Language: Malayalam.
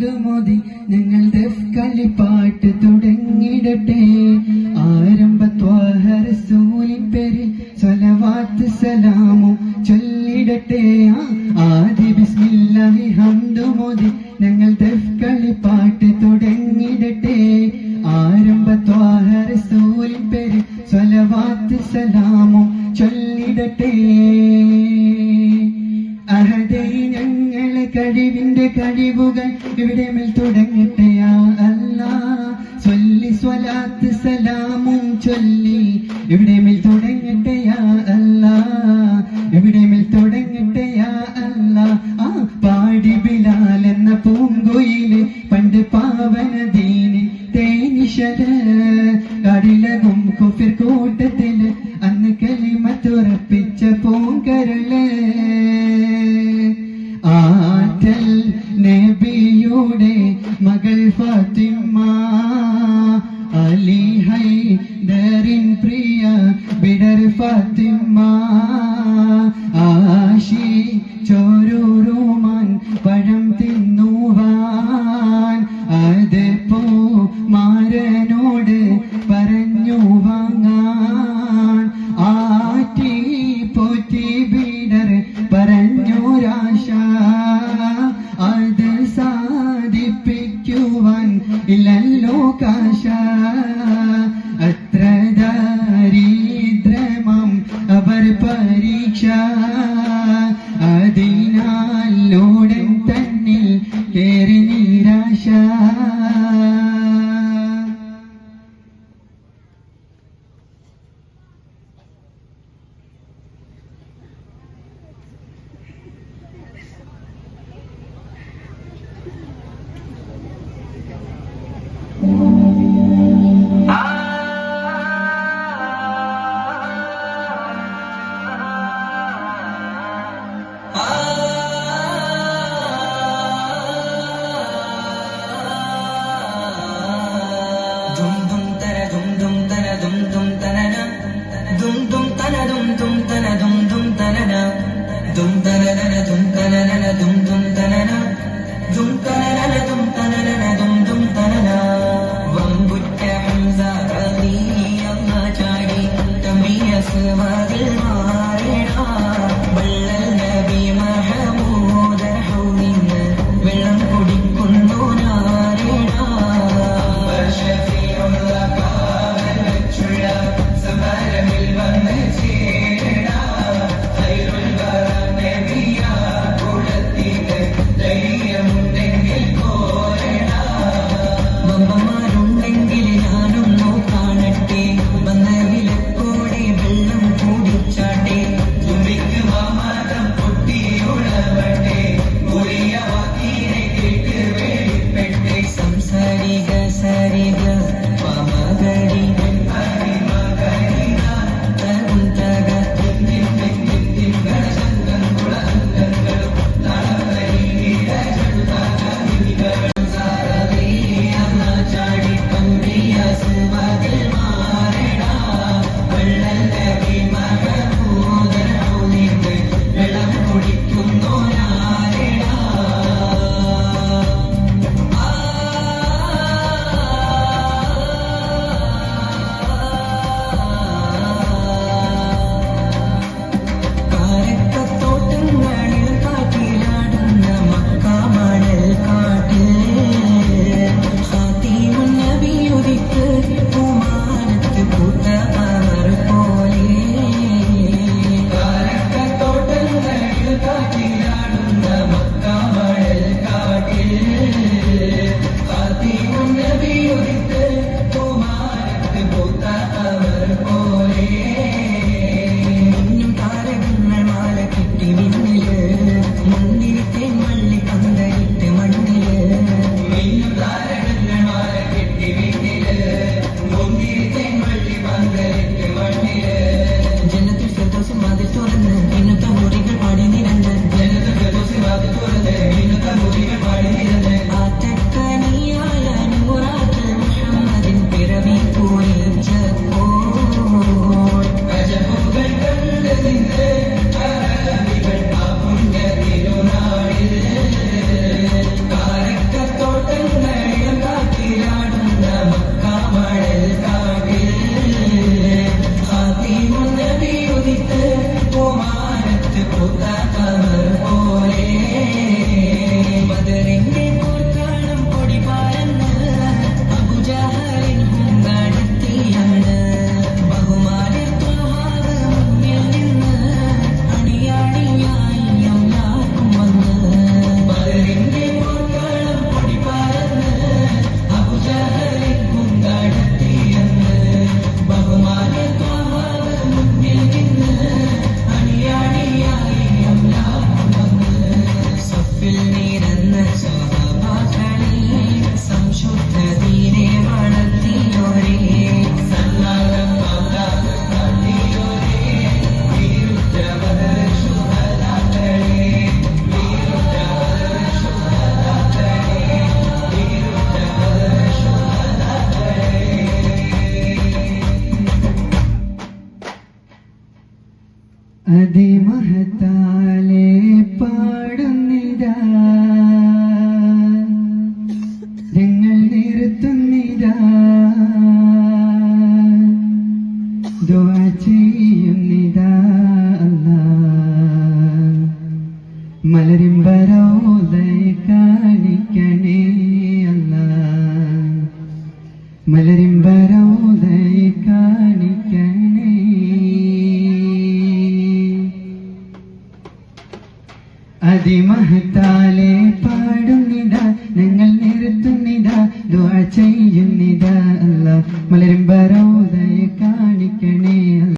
ഹംദുമോദി ഞങ്ങൾ ദഫ് കളിപ്പാട്ട് തുടങ്ങിടട്ടെ. ആരംഭ ത്വാഹ റസൂലിൻ പേരിൽ സ്വലവാത്ത് സലാമും ചൊല്ലിടട്ടെ. ആദി ബിസ്മില്ലാഹി ഹംദുമോദി ഞങ്ങൾ ദഫ് കളിപ്പാട്ട് തുടങ്ങിടട്ടെ. ആരംഭ ത്വാഹ റസൂലിൻ പേരിൽ സ്വലവാത്ത് സലാമും ചൊല്ലിടട്ടെ. അഹദേ ഞങ്ങളെ കഴിവിന്റെ കഴിവുകൾ ഇവിടെ മേൽ തുടങ്ങട്ടെ. യാ അല്ലാഹ് സ്വല്ലി സ്വലാത്ത് സലാമും ചൊല്ലി ഇവിടെ മേൽ തുടങ്ങട്ടെ. യാ അല്ലാഹ് ഇവിടെ മേൽ തുടങ്ങട്ടെ. യാ അല്ലാഹ് പാടി ബിലാൽ എന്ന പൂങ്കുയില് പണ്ട് പാവന ദീനി തേനിശല കടിലകും കുഫിർ കൂട്ടത്തില് അന്ന് കലിമത്തുറപ്പിച്ച പൂങ്കരള്. ആറ്റൽ നബിയുടെ മകൾ ഫാത്തിമ അലി ഹൈദറിൻ പ്രിയ ബിഡർ ഫാത്തിമ ആശി ചോരൂറുമാൻ പഴം തിന്നുവാൻ അത് മാരനോട് പറഞ്ഞു വാങ്ങാൻ. ആറ്റി പോറ്റി ബിഡർ പറഞ്ഞൊരാശ അത് സാധിപ്പിക്കുവാൻ ഇല്ലല്ലോ കാശ. അത്ര ദാരിദ്രമം അവർ പരീക്ഷ അതിനാൽ ലോടൻ തന്നിൽ കേറി നിരാശ. Baby അതിമഹത്താലെ പാടുന്നിതാ ഞങ്ങൾ നിർത്തുന്നിതാ ദുആ ചെയ്യുന്നിതാ അല്ലാഹ് മലരിമ്പറോദയ കാണിക്കണേ അല്ലാഹ് മലരിമ്പറോദയ കാണിക്കണേ അതിമഹത്താലെ പാടുന്നിതാ ഞങ്ങൾ നിർത്തുന്നിതാ ദുആ ചെയ്യുന്നിതാ അല്ലാഹ്